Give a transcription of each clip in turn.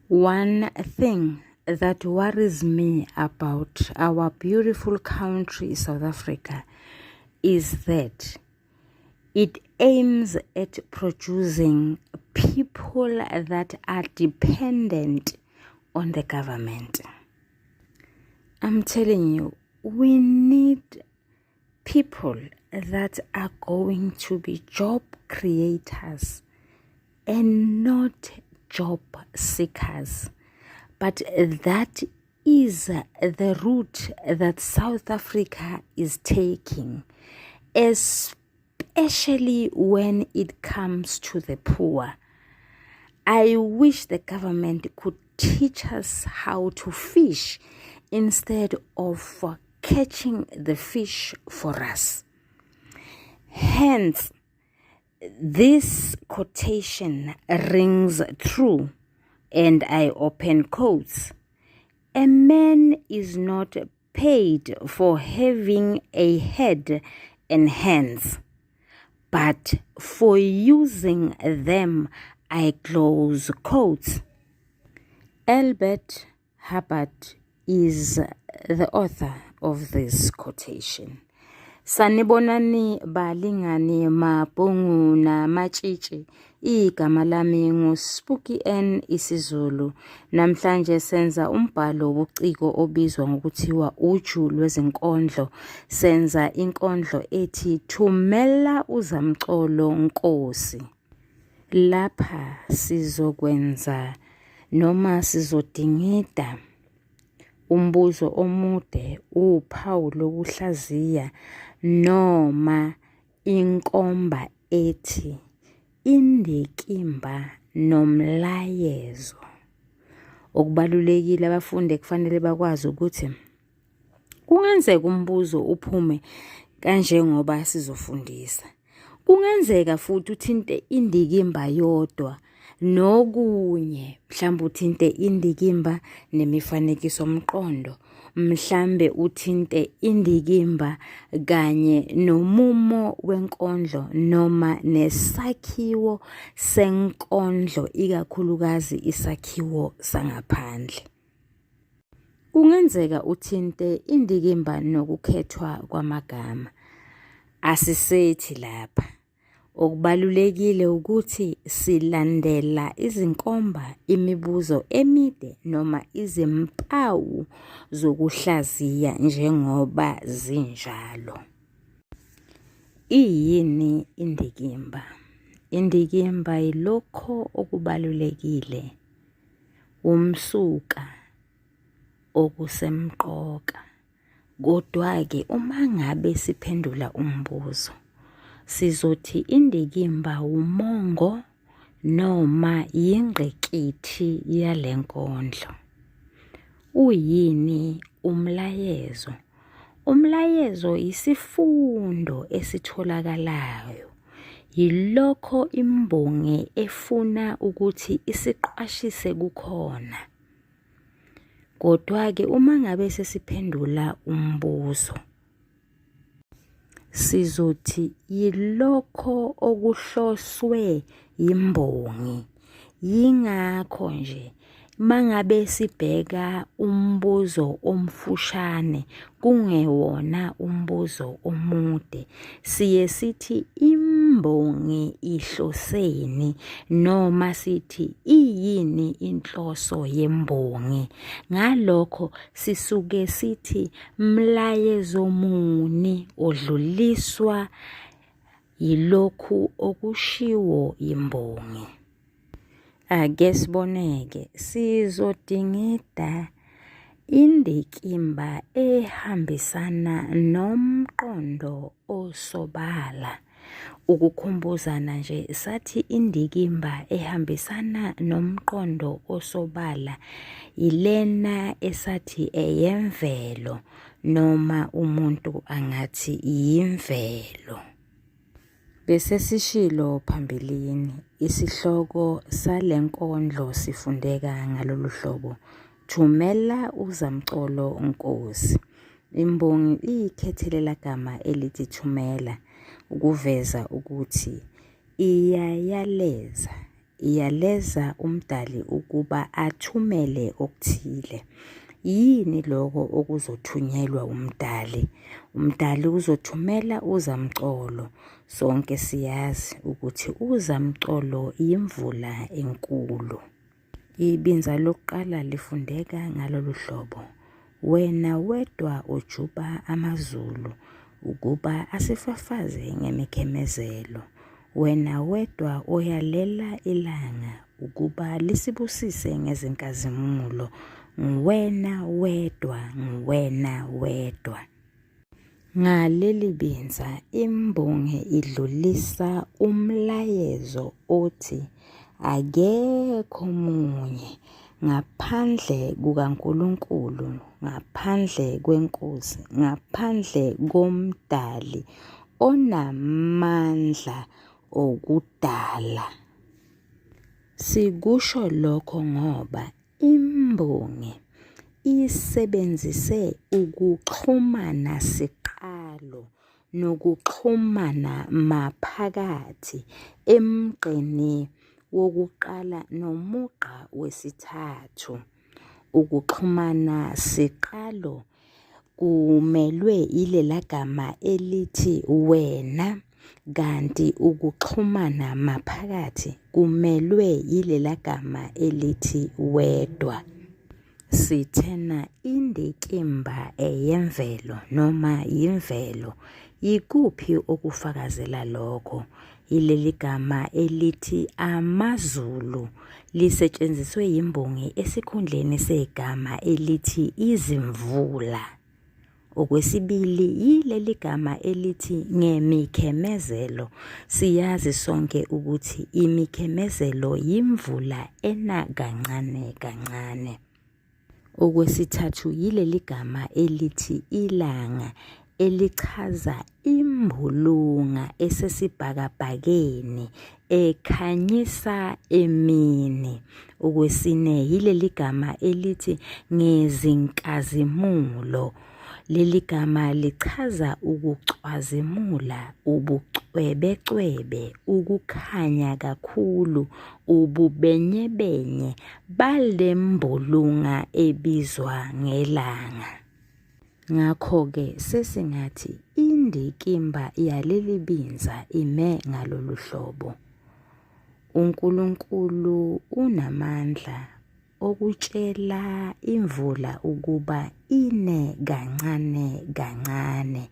One thing that worries me about our beautiful country, South Africa, is that it aims at producing people that are dependent on the government. I'm telling you, we need people that are going to be job creators and not job seekers. But that is the route that South Africa is taking, especially when it comes to the poor. I wish the government could teach us how to fish instead of catching the fish for us. Hence, this quotation rings true, and I open quotes. A man is not paid for having a head and hands, but for using them, I close quotes. Albert Hubbard is the author of this quotation. Sanibonani balingani mabhungu na matshishi, igama lami nguSpooky N isiZulu. Namhlanje senza umbhalo wobuciko obizwa ngokuthiwa uju lwezinkondlo. Senza inkondlo ethi Thumela Uzamcolo Nkosi. Lapha sizokwenza noma sizodingida umbuzo omude, uphawu lokuhlaziya noma inkomba ethi indikimba nomlayezo. Okubalulekile abafundi kufanele bakwazi ukuthi kungenzeka umbuzo uphume kanje ngoba sizofundisa. Kungenzeka futhi uthinte indikimba yodwa nokunye, mhlambe uthinte indikimba nemifanekiso nomqondo, mhlambe uthinte indikimba kanye nomumo wenkondlo noma nesakhiwo senkondlo, ikakhulukazi isakhiwo sangaphandle. Kungenzeka uthinte indikimba nokukhethwa kwamagama. Asisethi lapha. Okubalulekile ukuthi silandela izinkomba, imibuzo emide noma izimpawu zokuhlaziya njengoba zinjalo. Iyini indikimba? Indikimba yilokho okubalulekile, umsuka okusemqoka. Kodwa-ke uma ngabe siphendula umbuzo, sizothi indikimba umongo noma yingqikithi yalenkondlo. Uyini umlayezo? Umlayezo isifundo esitholakalayo, yilokho imbongi efuna ukuthi isiqwashise kukhona. Kodwa-ke uma ngabe sesiphendula umbuzo, sizothi yilokho okuhloswe yimbongi. Yingakho nje mangabe sibheka umbuzo omfushane kungewona umbuzo omude, siye sithi imbongi ihloseni noma sithi iyini inhloso yembongi. Ngalokho sisuke sithi mlayezo muni odluliswa yilokhu okushiwo yimbongi. Ake siboneke, sizodingida indikimba ehambisana nomqondo osobala. Ukukhumbuzana nje, sathi indikimba ehambisana nomqondo osobala ilena esathi eyemvelo noma umuntu angathi imvelo. Bese sishilo phambilini, isihloko salenkondlo sifundeka ngalolu hlobo, Thumela Uzamcolo Nkosi. Imbongi ikhethelela gama elithi Thumela ukuveza ukuthi iyayaleza, iyaleza umdali ukuba athumele okuthile. Yini lokho okuzothunyelwa umdali? Umdali uzothumela uzamcolo. Sonke siyazi ukuthi uzamcolo imvula enkulu. Ibinza lokuqala lifundeka ngalolu hlobo. Wena wedwa ojuba amazulu ukuba asifafaze ngemikhemezelo. Wena wedwa oyalela ilanga ukuba lisibusise ngezinkazimulo. Nguwena wedwa. Ngaleli binza imbongi idlulisa umlayezo othi akekho munye ngaphandle kukaNkulunkulu, ngaphandle kweNkosi, ngaphandle komdali onamandla okudala. Sikusho lokho ngoba imbongi isebenzise ukuxhumana siqalo nokuxhumana maphakathi emgqeni wokuqala nomugqa wesithathu. Ukuxhumana siqalo kumelwe ilela gama elithi wena, kanti ukuxhumana maphakathi kumelwe ilela gama elithi wedwa. Sithena indikimba eyemvelo noma imvelo. Yikuphi okufakazela lokho? Ileli gama elithi amazulu lisetshenziswe yimbongi esikhundleni segama elithi izimvula. Okwesibili, yileli gama elithi ngemikhemezelo. Siyazi sonke ukuthi imikhemezelo yimvula ena kancane kancane. Okwesithathu, yileli gama elithi ilanga elichaza imbulunga esesibhakabhakeni ekhanyisa emini. Okwesine, yileli gama elithi ngezinkazimulo. Leli gama lichaza ukucwazimula, ubucwebecwebe, ukukhanya kakhulu, ububenyebenye balembulunga ebizwa ngelanga. Ngakho-ke sesingathi indikimba yaleli binza ime ngalolu hlobo. uNkulunkulu unamandla okutshela imvula ukuba ine kancane kancane.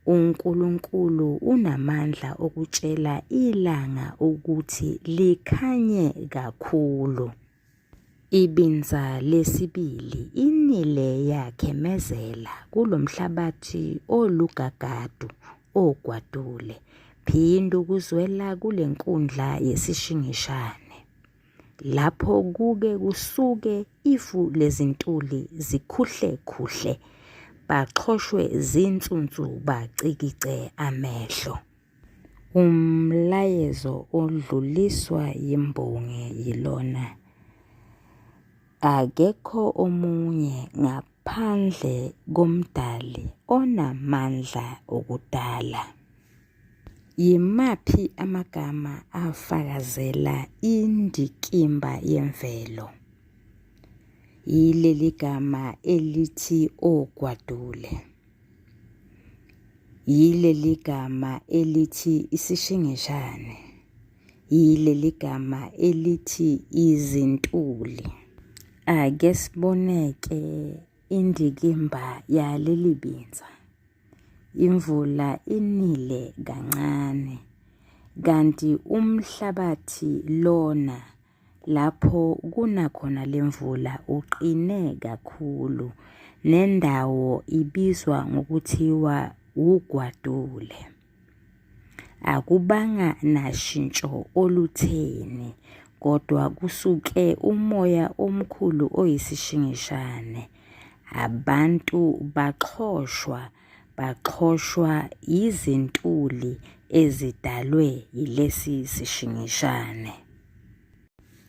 uNkulunkulu unamandla okutshela ilanga ukuthi likhanye kakhulu. Ibinza lesibili inile yakhemezela kulo mhlabathi olugagadu ogwadule. Phinda ukuzwela kule nkundla yesishingishane. Lapho kuke kusuke ifu lezintuli zikhuhle, baxhoshwe zinsunsu bacikice amehlo. Umlayezo odluliswa yimbongi yilona. Akekho omunye ngaphandle komdali onamandla okudala. Yimaphi amagama afakazela indikimba yemvelo? Yileli gama elithi ogwadule. Yileli gama elithi isishingishane. Yileli gama elithi izintuli. Ake siboneke indikimba yaleli binza. Imvula inile kancane, kanti umhlabathi lona lapho kunakhona lemvula uqine kakhulu, nendawo ibizwa ngokuthiwa ugwadule. Akubanga nashintsho olutheni, kodwa kusuke umoya omkhulu oyisishingishane. Abantu baxhoshwa izintuli ezidalwe yilesi sishingishane.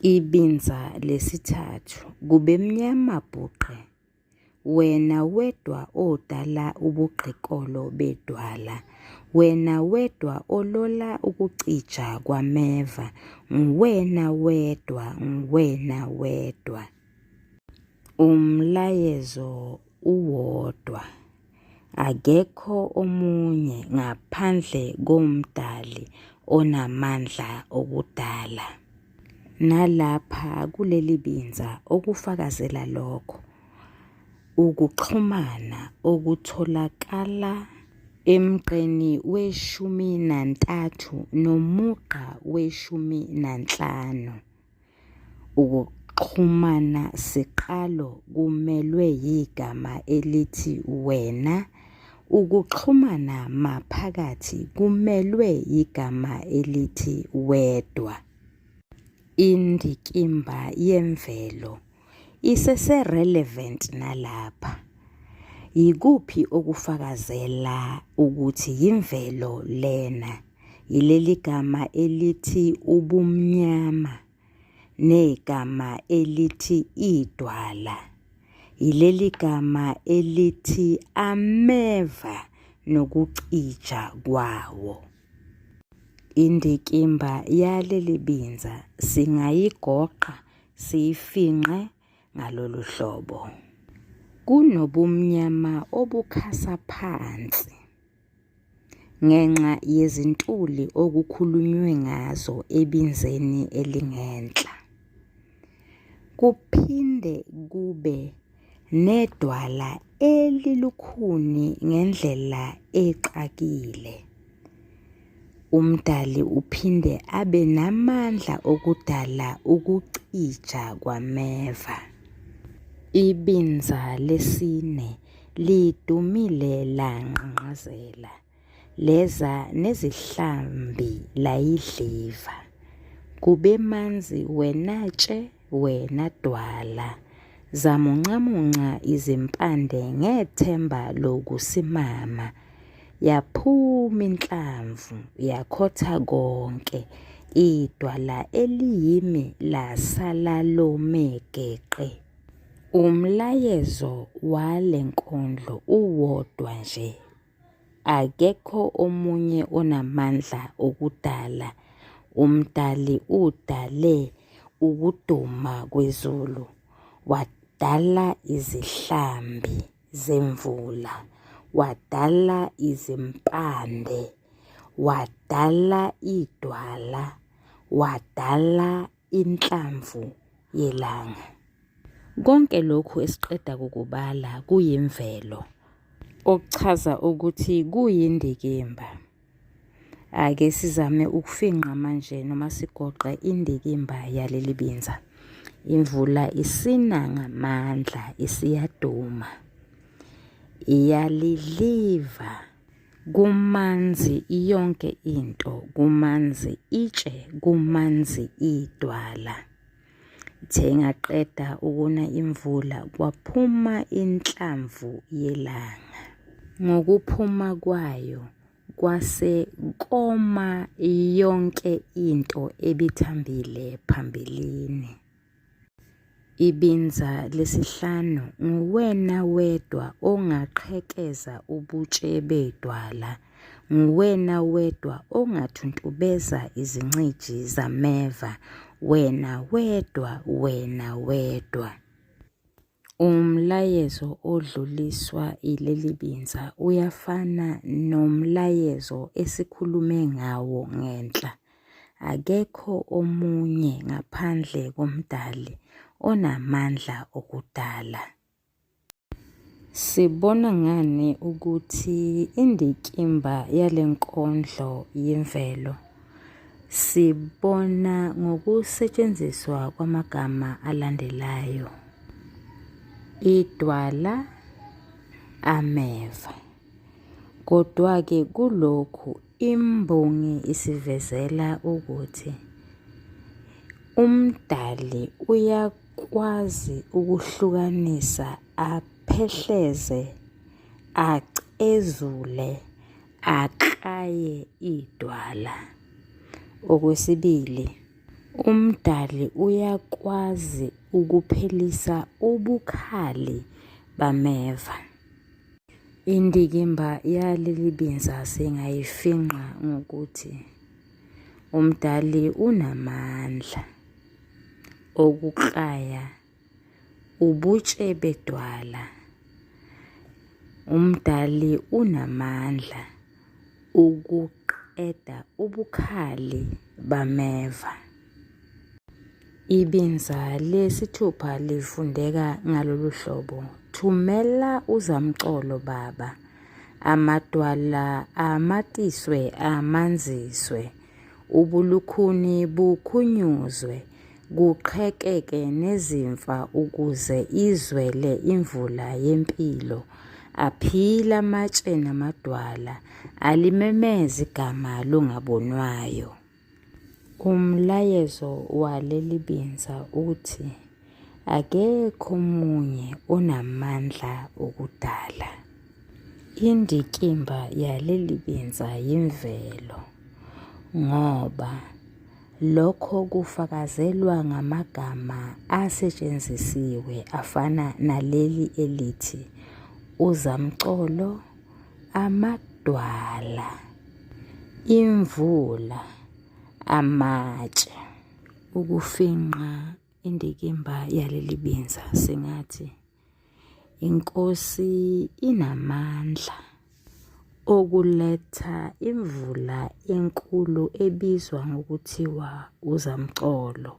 Ibinza lesithathu kube mnyama bhuqe. Wena wedwa odala ubugqikolo bedwala. wena wedwa olola ukucija kwameva, nguwena wedwa. Umlayezo uwodwa, akekho omunye ngaphandle komdali onamandla okudala. Nalapha kuleli binza okufakazela lokho, ukuxhumana okutholakala emgqeni we-13 nomugqa we-15. Ukuxhumana siqalo kumelwe yigama elithi wena, ukuxhumana maphakathi kumelwe yigama elithi wedwa. Indikimba yemvelo isese-relevant nalapha. Yikuphi okufakazela ukuthi yimvelo lena? Yileli gama elithi ubumnyama negama elithi idwala. Yileli gama elithi ameva nokucija kwawo. Indikimba yaleli binza singayigoqa siyifinqe ngalolu hlobo. Kunobumnyama obukhasa phansi ngenxa yezintuli okukhulunywe ngazo ebinzeni elingenhla. Kuphinde kube nedwala elilukhuni ngendlela exakile. Umdali uphinde abe namandla okudala ukucija kwameva. Ibinza lesine lidumile langqangqazela, leza nezihlambi layidliva. Kube manzi wenatshe wena dwala, zamuncamunca izimpande ngethemba lokusimama. Yaphuma inhlamvu yakhotha konke, idwala eliyimi lasala lomegeqe. Umlayezo wale nkondlo uwodwa nje, akekho omunye onamandla okudala. Umdali udale ukuduma kwezulu, wadala izihlambi zemvula, wadala izimpande, wadala idwala, wadala inhlamvu yelanga. Konke lokhu esiqeda kukubala kuyimvelo, okuchaza ukuthi kuyindikimba. Ake sizame ukufinqa manje noma sigoqe indikimba yaleli binza. Imvula isina ngamandla, isiyaduma, iyalidliva. Kumanzi yonke into, kumanzi itshe, kumanzi idwala. Thengaqeda ukuna imvula kwaphuma inhlamvu yelanga. Ngokuphuma kwayo kwase koma yonke into ebithambile phambilini. Ibinza lesihlanu nguwena wedwa ongaqhekeza ubutshe bedwala, nguwena wedwa ongathuntubeza izinciji zameva, wena wedwa. Umlayezo odluliswa ileli binza uyafana nomlayezo esikhulume ngawo ngenhla. Akekho omunye ngaphandle komdali onamandla okudala. Sibona ngani ukuthi indikimba yale nkondlo yemvelo? Sibona ngokusetshenziswa kwamagama alandelayo: idwala, ameva. Kodwa-ke kulokhu imbongi isivezela ukuthi umdali uyakwazi ukuhlukanisa, aphehleze, acezule, aklaye idwala. Okwesibili, umdali uyakwazi ukuphelisa ubukhali bameva. Indikimba yaleli binza singayifinqa ngokuthi umdali unamandla okuklaya ubutshe bedwala. Umdali unamandla ukuqeda ubukhali bameva. Ibinza lesithupha lifundeka ngalolu hlobo. Thumela Uzamcolo baba, amadwala amatiswe amanziswe, ubulukhuni bukhunyuzwe, kuqhekeke nezimfa ukuze izwele imvula yempilo. Aphila amatshe namadwala, alimemeza igama longabonwayo. Umlayezo waleli binza uthi akekho omunye onamandla okudala. Indikimba yaleli binza yimvelo, ngoba lokho kufakazelwa ngamagama asetshenzisiwe afana naleli elithi Uzamcolo, amadwala, imvula, amatshe. Ukufinqa indikimba yaleli binza singathi inkosi inamandla okuletha imvula enkulu ebizwa ngokuthiwa Uzamcolo.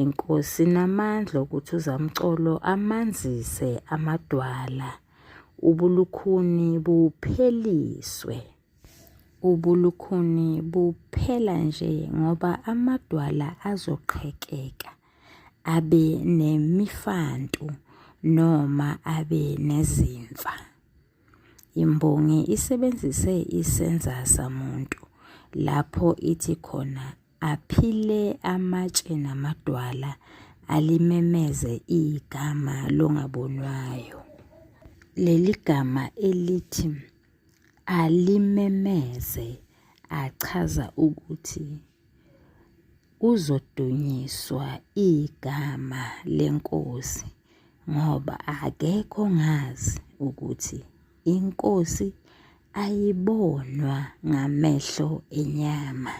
Inkosi inamandla ukuthi Uzamcolo amanzise amadwala, ubulukhuni bupheliswe. Ubulukhuni buphela nje ngoba amadwala azoqhekeka abe nemifantu noma abe nezimfa. Imbongi isebenzise isenza samuntu lapho ithi khona aphile amatshe namadwala, alimemeze igama longabonwayo. Leli gama elithi alimemeze achaza ukuthi uzodunyiswa igama lenkosi, ngoba akekho ongazi ukuthi inkosi ayibonwa ngamehlo enyama.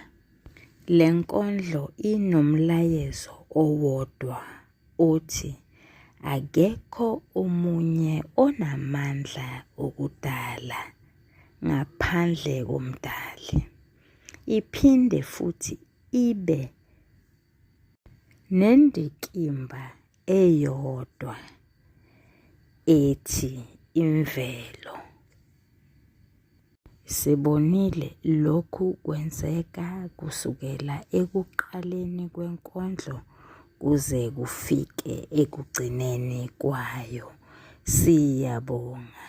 Le nkondlo inomlayezo owodwa othi akekho omunye onamandla okudala ngaphandle komdali. Iphinde futhi ibe nendikimba eyodwa ethi imvelo. Sibonile lokhu kwenzeka kusukela ekuqaleni kwenkondlo kuze kufike ekugcineni kwayo. Siyabonga.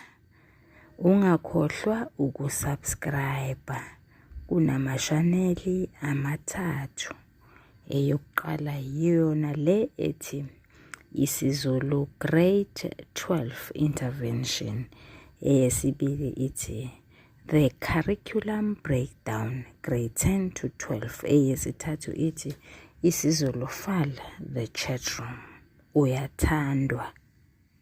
Ungakhohlwa ukusubscribe. Kunamashaneli amathathu. Eyokuqala yiyona le ethi isiZulu Grade 12 Intervention. Eyesibili ithi The Curriculum Breakdown Grade 10 to 12. Eyesithathu ithi isiZulu Fal The Chat Room. Uyathandwa.